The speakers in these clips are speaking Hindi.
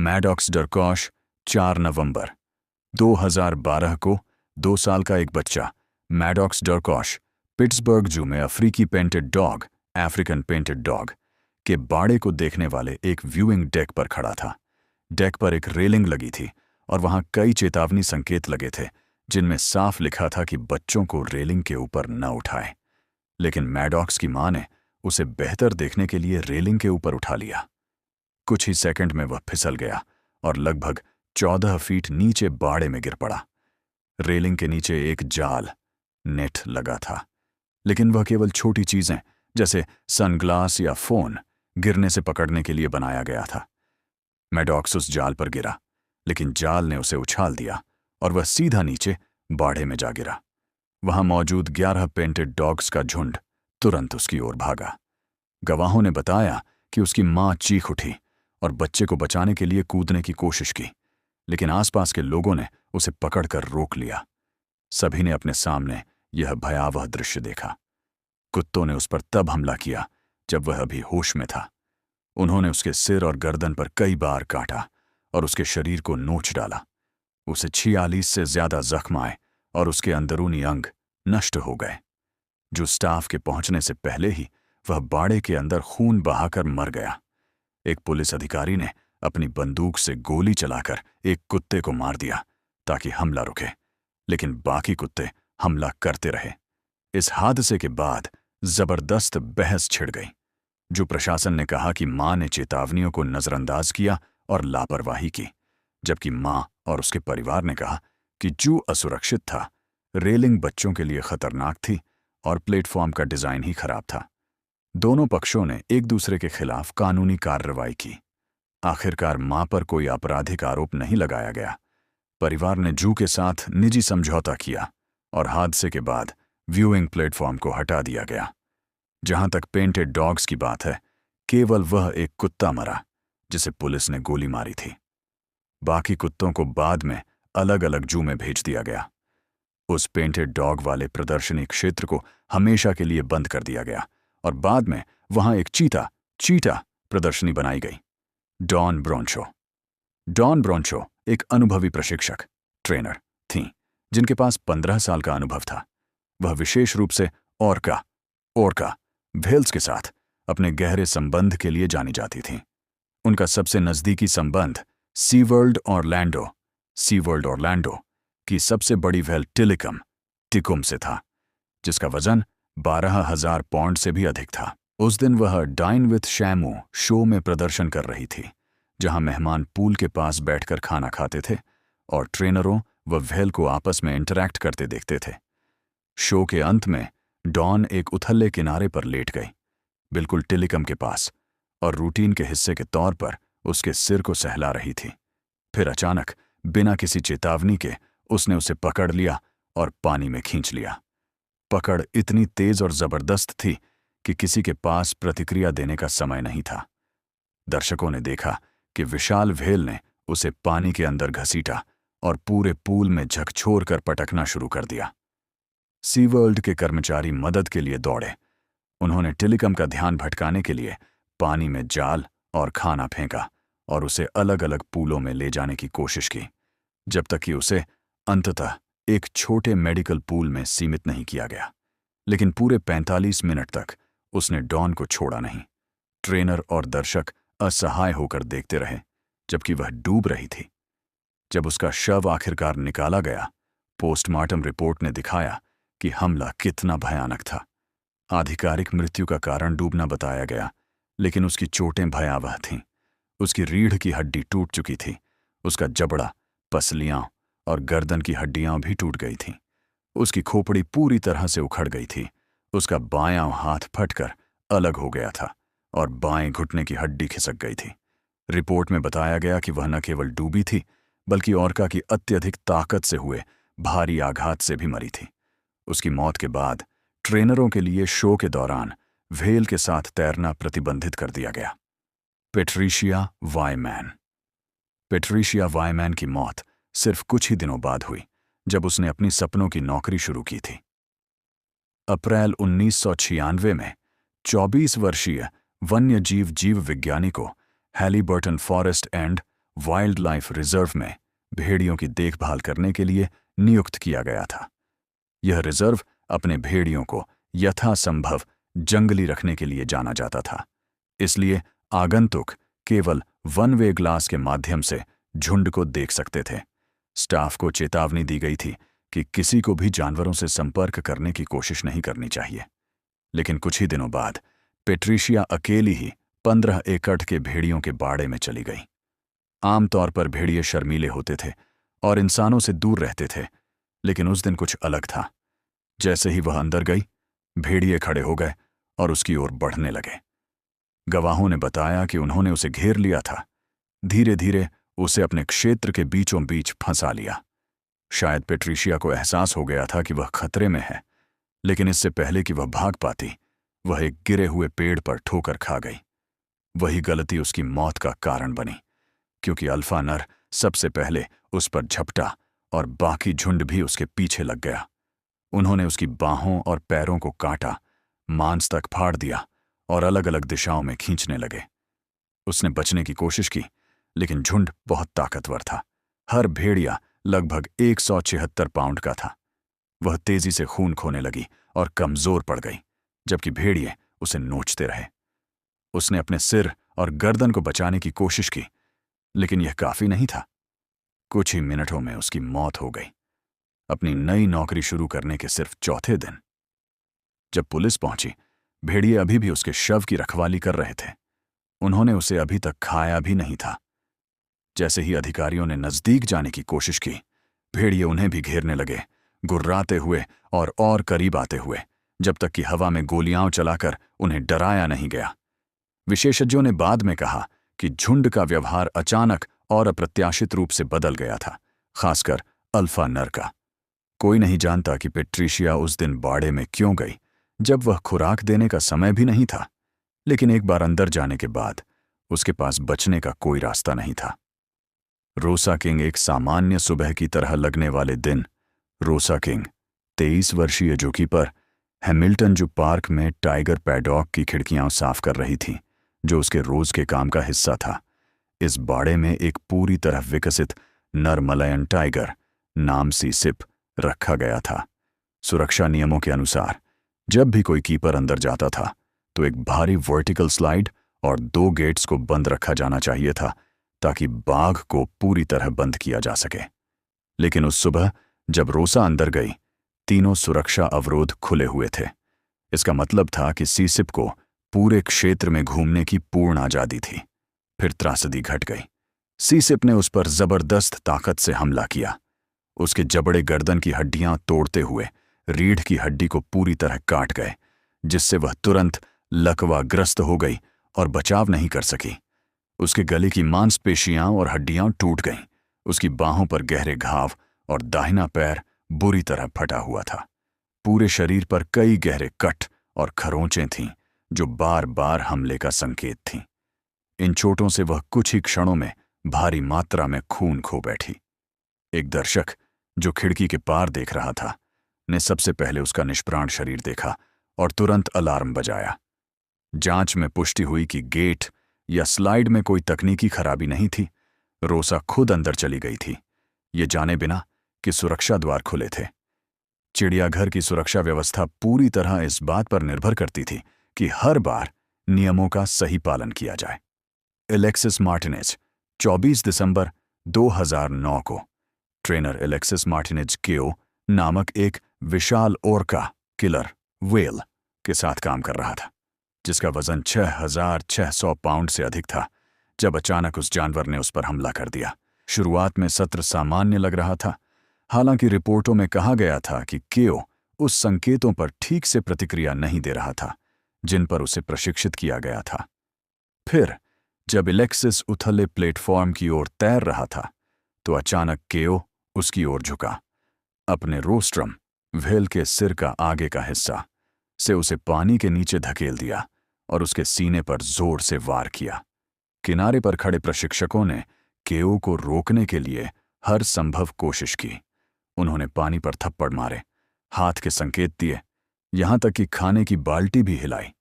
मैडॉक्स डरकॉश 4 नवंबर 2012 को 2 साल का एक बच्चा मैडॉक्स डरकॉश पिट्सबर्ग जू में अफ्रीकी painted dog African painted dog के बाड़े को देखने वाले एक व्यूइंग डेक पर खड़ा था। डेक पर एक रेलिंग लगी थी और वहां कई चेतावनी संकेत लगे थे जिनमें साफ लिखा था कि बच्चों को रेलिंग के ऊपर न उठाएं। लेकिन मैडॉक्स की मां ने उसे बेहतर देखने के लिए रेलिंग के ऊपर उठा लिया। कुछ ही सेकंड में वह फिसल गया और लगभग 14 फीट नीचे बाड़े में गिर पड़ा। रेलिंग के नीचे एक जाल नेट लगा था, लेकिन वह केवल छोटी चीजें जैसे सनग्लास या फोन गिरने से पकड़ने के लिए बनाया गया था। मैडॉक्स उस जाल पर गिरा, लेकिन जाल ने उसे उछाल दिया और वह सीधा नीचे बाड़े में जा गिरा। वहां मौजूद 11 पेंटेड डॉग्स का झुंड तुरंत उसकी ओर भागा। गवाहों ने बताया कि उसकी मां चीख उठी और बच्चे को बचाने के लिए कूदने की कोशिश की, लेकिन आसपास के लोगों ने उसे पकड़कर रोक लिया। सभी ने अपने सामने यह भयावह दृश्य देखा। कुत्तों ने उस पर तब हमला किया जब वह अभी होश में था। उन्होंने उसके सिर और गर्दन पर कई बार काटा और उसके शरीर को नोच डाला। उसे 46 से ज्यादा जख्म आए और उसके अंदरूनी अंग नष्ट हो गए। जो स्टाफ के पहुंचने से पहले ही वह बाड़े के अंदर खून बहाकर मर गया। एक पुलिस अधिकारी ने अपनी बंदूक से गोली चलाकर एक कुत्ते को मार दिया ताकि हमला रुके, लेकिन बाकी कुत्ते हमला करते रहे। इस हादसे के बाद जबरदस्त बहस छिड़ गई। जो प्रशासन ने कहा कि मां ने चेतावनियों को नजरअंदाज किया और लापरवाही की, जबकि मां और उसके परिवार ने कहा कि जू असुरक्षित था, रेलिंग बच्चों के लिए खतरनाक थी और प्लेटफॉर्म का डिजाइन ही खराब था। दोनों पक्षों ने एक दूसरे के खिलाफ कानूनी कार्रवाई की। आखिरकार मां पर कोई आपराधिक आरोप नहीं लगाया गया। परिवार ने जू के साथ निजी समझौता किया और हादसे के बाद व्यूइंग प्लेटफॉर्म को हटा दिया गया। जहां तक पेंटेड डॉग्स की बात है, केवल वह एक कुत्ता मरा जिसे पुलिस ने गोली मारी थी। बाकी कुत्तों को बाद में अलग अलग जू में भेज दिया गया। उस पेंटेड डॉग वाले प्रदर्शनी क्षेत्र को हमेशा के लिए बंद कर दिया गया और बाद में वहां एक चीता प्रदर्शनी बनाई गई। डॉन ब्रॉन्शो एक अनुभवी प्रशिक्षक ट्रेनर थीं जिनके पास 15 साल का अनुभव था। वह विशेष रूप से ओरका व्हेल्स के साथ अपने गहरे संबंध के लिए जानी जाती थीं। उनका सबसे नजदीकी संबंध सीवर्ल्ड ऑरलैंडो की सबसे बड़ी व्हेल टिकुम से था, जिसका वजन 12,000 पाउंड से भी अधिक था। उस दिन वह डाइन विथ शैमू शो में प्रदर्शन कर रही थी, जहां मेहमान पूल के पास बैठकर खाना खाते थे और ट्रेनरों व व्हेल को आपस में इंटरैक्ट करते देखते थे। शो के अंत में डॉन एक उथले किनारे पर लेट गई, बिल्कुल टिलिकम के पास, और रूटीन के हिस्से के तौर पर उसके सिर को सहला रही थी। फिर अचानक बिना किसी चेतावनी के उसने उसे पकड़ लिया और पानी में खींच लिया। पकड़ इतनी तेज और जबरदस्त थी कि किसी के पास प्रतिक्रिया देने का समय नहीं था। दर्शकों ने देखा कि विशाल व्हेल ने उसे पानी के अंदर घसीटा और पूरे पूल में झकझोर कर पटकना शुरू कर दिया। सीवर्ल्ड के कर्मचारी मदद के लिए दौड़े। उन्होंने टिलिकम का ध्यान भटकाने के लिए पानी में जाल और खाना फेंका और उसे अलग अलग पूलों में ले जाने की कोशिश की, जब तक कि उसे अंततः एक छोटे मेडिकल पूल में सीमित नहीं किया गया। लेकिन पूरे 45 मिनट तक उसने डॉन को छोड़ा नहीं। ट्रेनर और दर्शक असहाय होकर देखते रहे जबकि वह डूब रही थी। जब उसका शव आखिरकार निकाला गया, पोस्टमार्टम रिपोर्ट ने दिखाया कि हमला कितना भयानक था। आधिकारिक मृत्यु का कारण डूबना बताया गया, लेकिन उसकी चोटें भयावह थीं। उसकी रीढ़ की हड्डी टूट चुकी थी, उसका जबड़ा, पसलियां और गर्दन की हड्डियां भी टूट गई थीं। उसकी खोपड़ी पूरी तरह से उखड़ गई थी। उसका बायां हाथ फटकर अलग हो गया था और बाएं घुटने की हड्डी खिसक गई थी। रिपोर्ट में बताया गया कि वह न केवल डूबी थी, बल्कि ओरका की अत्यधिक ताकत से हुए भारी आघात से भी मरी थी। उसकी मौत के बाद ट्रेनरों के लिए शो के दौरान व्हेल के साथ तैरना प्रतिबंधित कर दिया गया। पेट्रिशिया वायमैन की मौत सिर्फ कुछ ही दिनों बाद हुई, जब उसने अपनी सपनों की नौकरी शुरू की थी। अप्रैल 1996 में 24 वर्षीय वन्य जीव विज्ञानी को Haliburton forest and wildlife reserve में भेड़ियों की देखभाल करने के लिए नियुक्त किया गया था। यह रिजर्व अपने भेड़ियों को यथासंभव जंगली रखने के लिए जाना जाता था, इसलिए आगंतुक केवल वन वे ग्लास के माध्यम से झुंड को देख सकते थे। स्टाफ को चेतावनी दी गई थी कि किसी को भी जानवरों से संपर्क करने की कोशिश नहीं करनी चाहिए। लेकिन कुछ ही दिनों बाद पेट्रिशिया अकेली ही 15 एकड़ के भेड़ियों के बाड़े में चली गई। आमतौर पर भेड़िए शर्मीले होते थे और इंसानों से दूर रहते थे, लेकिन उस दिन कुछ अलग था। जैसे ही वह अंदर गई, भेड़िए खड़े हो गए और उसकी ओर बढ़ने लगे। गवाहों ने बताया कि उन्होंने उसे घेर लिया था, धीरे धीरे उसे अपने क्षेत्र के बीचों बीच फंसा लिया। शायद पेट्रिशिया को एहसास हो गया था कि वह खतरे में है, लेकिन इससे पहले कि वह भाग पाती, वह एक गिरे हुए पेड़ पर ठोकर खा गई। वही गलती उसकी मौत का कारण बनी, क्योंकि अल्फा नर सबसे पहले उस पर झपटा और बाकी झुंड भी उसके पीछे लग गया। उन्होंने उसकी बाहों और पैरों को काटा, मांस तक फाड़ दिया और अलग अलग दिशाओं में खींचने लगे। उसने बचने की कोशिश की, लेकिन झुंड बहुत ताकतवर था। हर भेड़िया लगभग 176 पाउंड का था। वह तेजी से खून खोने लगी और कमजोर पड़ गई, जबकि भेड़िए उसे नोचते रहे। उसने अपने सिर और गर्दन को बचाने की कोशिश की, लेकिन यह काफी नहीं था। कुछ ही मिनटों में उसकी मौत हो गई, अपनी नई नौकरी शुरू करने के सिर्फ चौथे दिन। जब पुलिस पहुंची, भेड़िए अभी भी उसके शव की रखवाली कर रहे थे। उन्होंने उसे अभी तक खाया भी नहीं था। जैसे ही अधिकारियों ने नजदीक जाने की कोशिश की, भेड़िए उन्हें भी घेरने लगे, गुर्राते हुए और करीब आते हुए, जब तक कि हवा में गोलियां चलाकर उन्हें डराया नहीं गया। विशेषज्ञों ने बाद में कहा कि झुंड का व्यवहार अचानक और अप्रत्याशित रूप से बदल गया था, खासकर अल्फा नर का। कोई नहीं जानता कि पेट्रिशिया उस दिन बाड़े में क्यों गई, जब वह खुराक देने का समय भी नहीं था। लेकिन एक बार अंदर जाने के बाद उसके पास बचने का कोई रास्ता नहीं था। रोसा किंग एक सामान्य सुबह की तरह लगने वाले दिन, रोसा किंग 23 वर्षीय जूकीपर हैमिल्टन जू पार्क में टाइगर पैडॉक की खिड़कियां साफ कर रही थी, जो उसके रोज के काम का हिस्सा था। इस बाड़े में एक पूरी तरह विकसित नर मलयन टाइगर नाम सीसिप रखा गया था। सुरक्षा नियमों के अनुसार जब भी कोई कीपर अंदर जाता था तो एक भारी वर्टिकल स्लाइड और 2 गेट्स को बंद रखा जाना चाहिए था, ताकि बाघ को पूरी तरह बंद किया जा सके। लेकिन उस सुबह जब रोसा अंदर गई, तीनों सुरक्षा अवरोध खुले हुए थे। इसका मतलब था कि सीसिप को पूरे क्षेत्र में घूमने की पूर्ण आजादी थी। फिर त्रासदी घट गई। सीसिप ने उस पर जबरदस्त ताकत से हमला किया। उसके जबड़े गर्दन की हड्डियां तोड़ते हुए रीढ़ की हड्डी को पूरी तरह काट गए, जिससे वह तुरंत लकवाग्रस्त हो गई और बचाव नहीं कर सकी। उसके गले की मांसपेशियां और हड्डियां टूट गईं। उसकी बाहों पर गहरे घाव और दाहिना पैर बुरी तरह फटा हुआ था। पूरे शरीर पर कई गहरे कट और खरोंचें थीं, जो बार बार हमले का संकेत थीं। इन चोटों से वह कुछ ही क्षणों में भारी मात्रा में खून खो बैठी। एक दर्शक जो खिड़की के पार देख रहा था ने सबसे पहले उसका निष्प्राण शरीर देखा और तुरंत अलार्म बजाया। जांच में पुष्टि हुई कि गेट या स्लाइड में कोई तकनीकी खराबी नहीं थी। रोसा खुद अंदर चली गई थी, ये जाने बिना कि सुरक्षा द्वार खुले थे। चिड़ियाघर की सुरक्षा व्यवस्था पूरी तरह इस बात पर निर्भर करती थी कि हर बार नियमों का सही पालन किया जाए। एलेक्सिस मार्टिनेज 24 दिसंबर 2009 को ट्रेनर एलेक्सिस मार्टिनेज केओ नामक एक विशाल ओर्का किलर व्हेल के साथ काम कर रहा था, जिसका वजन 6,600 पाउंड से अधिक था, जब अचानक उस जानवर ने उस पर हमला कर दिया। शुरुआत में सत्र सामान्य लग रहा था। हालांकि रिपोर्टों में कहा गया था कि केओ उस संकेतों पर ठीक से प्रतिक्रिया नहीं दे रहा था जिन पर उसे प्रशिक्षित किया गया था। फिर जब एलेक्सिस उथले प्लेटफॉर्म की ओर तैर रहा था, तो अचानक केओ उसकी ओर झुका। अपने रोस्ट्रम, व्हेल के सिर का आगे का हिस्सा, से उसे पानी के नीचे धकेल दिया और उसके सीने पर जोर से वार किया। किनारे पर खड़े प्रशिक्षकों ने केओ को रोकने के लिए हर संभव कोशिश की। उन्होंने पानी पर थप्पड़ मारे, हाथ के संकेत दिए, यहां तक कि खाने की बाल्टी भी हिलाई,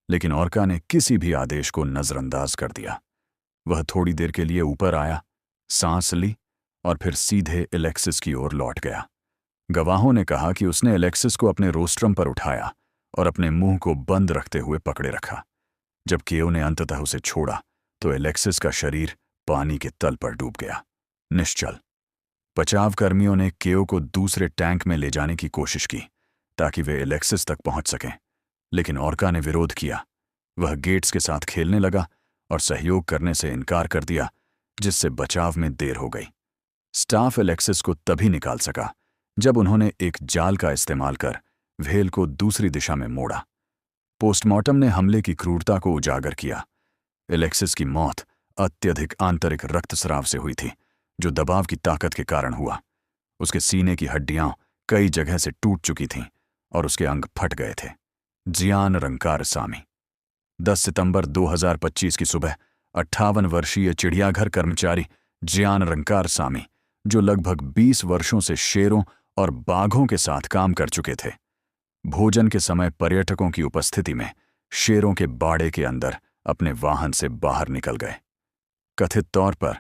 लेकिन ऑर्का ने किसी भी आदेश को नजरअंदाज कर दिया। वह थोड़ी देर के लिए ऊपर आया सांस ली और फिर सीधे एलेक्सिस की ओर लौट गया। गवाहों ने कहा कि उसने एलेक्सिस को अपने रोस्ट्रम पर उठाया और अपने मुंह को बंद रखते हुए पकड़े रखा। जब केओ ने अंततः उसे छोड़ा तो एलेक्सिस का शरीर पानी के तल पर डूब गया, निश्चल। बचावकर्मियों ने केओ को दूसरे टैंक में ले जाने की कोशिश की ताकि वे एलेक्सिस तक पहुंच सकें, लेकिन ऑर्का ने विरोध किया। वह गेट्स के साथ खेलने लगा और सहयोग करने से इनकार कर दिया, जिससे बचाव में देर हो गई। स्टाफ एलेक्सिस को तभी निकाल सका जब उन्होंने एक जाल का इस्तेमाल कर व्हेल को दूसरी दिशा में मोड़ा। पोस्टमार्टम ने हमले की क्रूरता को उजागर किया। एलेक्सिस की मौत अत्यधिक आंतरिक रक्तस्राव से हुई थी, जो दबाव की ताकत के कारण हुआ। उसके सीने की हड्डियां कई जगह से टूट चुकी थीं और उसके अंग फट गए थे। जियान रंकारसामी। 10 सितंबर 2025 की सुबह 58 वर्षीय चिड़ियाघर कर्मचारी जियान रंकारसामी, जो लगभग 20 वर्षों से शेरों और बाघों के साथ काम कर चुके थे, भोजन के समय पर्यटकों की उपस्थिति में शेरों के बाड़े के अंदर अपने वाहन से बाहर निकल गए। कथित तौर पर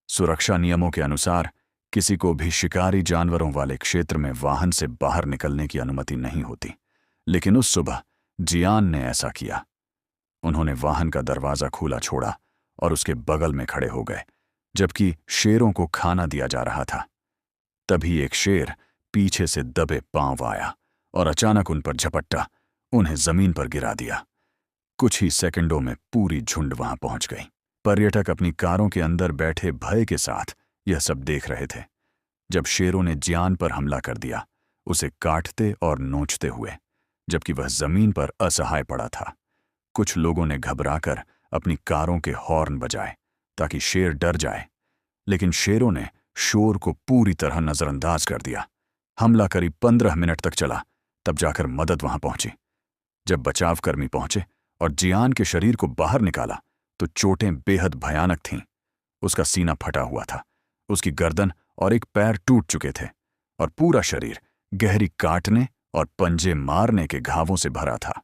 सुरक्षा नियमों के अनुसार किसी को भी शिकारी जानवरों वाले क्षेत्र में वाहन से बाहर निकलने की अनुमति नहीं होती, लेकिन उस सुबह जियान ने ऐसा किया। उन्होंने वाहन का दरवाजा खुला छोड़ा और उसके बगल में खड़े हो गए, जबकि शेरों को खाना दिया जा रहा था। तभी एक शेर पीछे से दबे पांव आया और अचानक उन पर झपट्टा, उन्हें जमीन पर गिरा दिया। कुछ ही सेकंडों में पूरी झुंड वहां पहुंच गई। पर्यटक अपनी कारों के अंदर बैठे भय के साथ यह सब देख रहे थे जब शेरों ने जियान पर हमला कर दिया, उसे काटते और नोचते हुए, जबकि वह जमीन पर असहाय पड़ा था। कुछ लोगों ने घबराकर अपनी कारों के हॉर्न बजाए ताकि शेर डर जाए, लेकिन शेरों ने शोर को पूरी तरह नजरअंदाज कर दिया। हमला करीब 15 मिनट तक चला, तब जाकर मदद वहां पहुंची। जब बचावकर्मी पहुंचे और जियान के शरीर को बाहर निकाला तो चोटें बेहद भयानक थीं। उसका सीना फटा हुआ था, उसकी गर्दन और एक पैर टूट चुके थे और पूरा शरीर गहरी काटने और पंजे मारने के घावों से भरा था।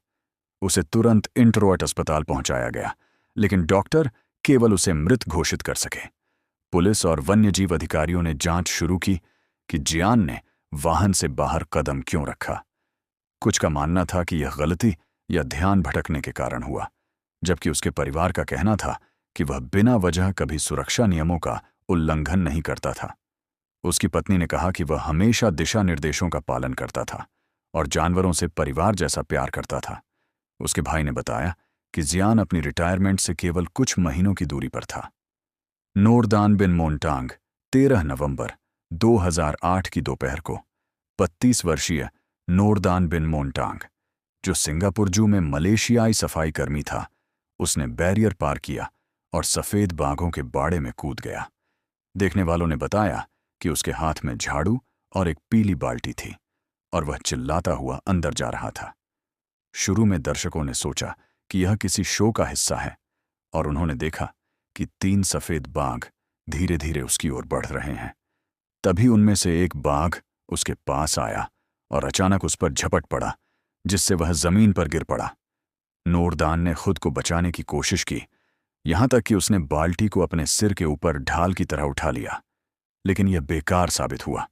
उसे तुरंत इंटरोट अस्पताल पहुंचाया गया, लेकिन डॉक्टर केवल उसे मृत घोषित कर सके। पुलिस और वन्यजीव अधिकारियों ने जांच शुरू की कि जियान ने वाहन से बाहर कदम क्यों रखा। कुछ का मानना था कि यह गलती या ध्यान भटकने के कारण हुआ, जबकि उसके परिवार का कहना था कि वह बिना वजह कभी सुरक्षा नियमों का उल्लंघन नहीं करता था। उसकी पत्नी ने कहा कि वह हमेशा दिशा निर्देशों का पालन करता था और जानवरों से परिवार जैसा प्यार करता था। उसके भाई ने बताया कि जियान अपनी रिटायरमेंट से केवल कुछ महीनों की दूरी पर था। नोरदान बिन मोन्टांग। 13 नवंबर 2008 की दोपहर को 32 वर्षीय नोरदान बिन मोन्टांग, जो सिंगापुर जू में मलेशियाई सफाई कर्मी था, उसने बैरियर पार किया और सफेद बाघों के बाड़े में कूद गया। देखने वालों ने बताया कि उसके हाथ में झाड़ू और एक पीली बाल्टी थी और वह चिल्लाता हुआ अंदर जा रहा था। शुरू में दर्शकों ने सोचा कि यह किसी शो का हिस्सा है और उन्होंने देखा कि 3 सफेद बाघ धीरे धीरे उसकी ओर बढ़ रहे हैं। तभी उनमें से एक बाघ उसके पास आया और अचानक उस पर झपट पड़ा, जिससे वह जमीन पर गिर पड़ा। नोरदान ने खुद को बचाने की कोशिश की, यहां तक कि उसने बाल्टी को अपने सिर के ऊपर ढाल की तरह उठा लिया, लेकिन यह बेकार साबित हुआ।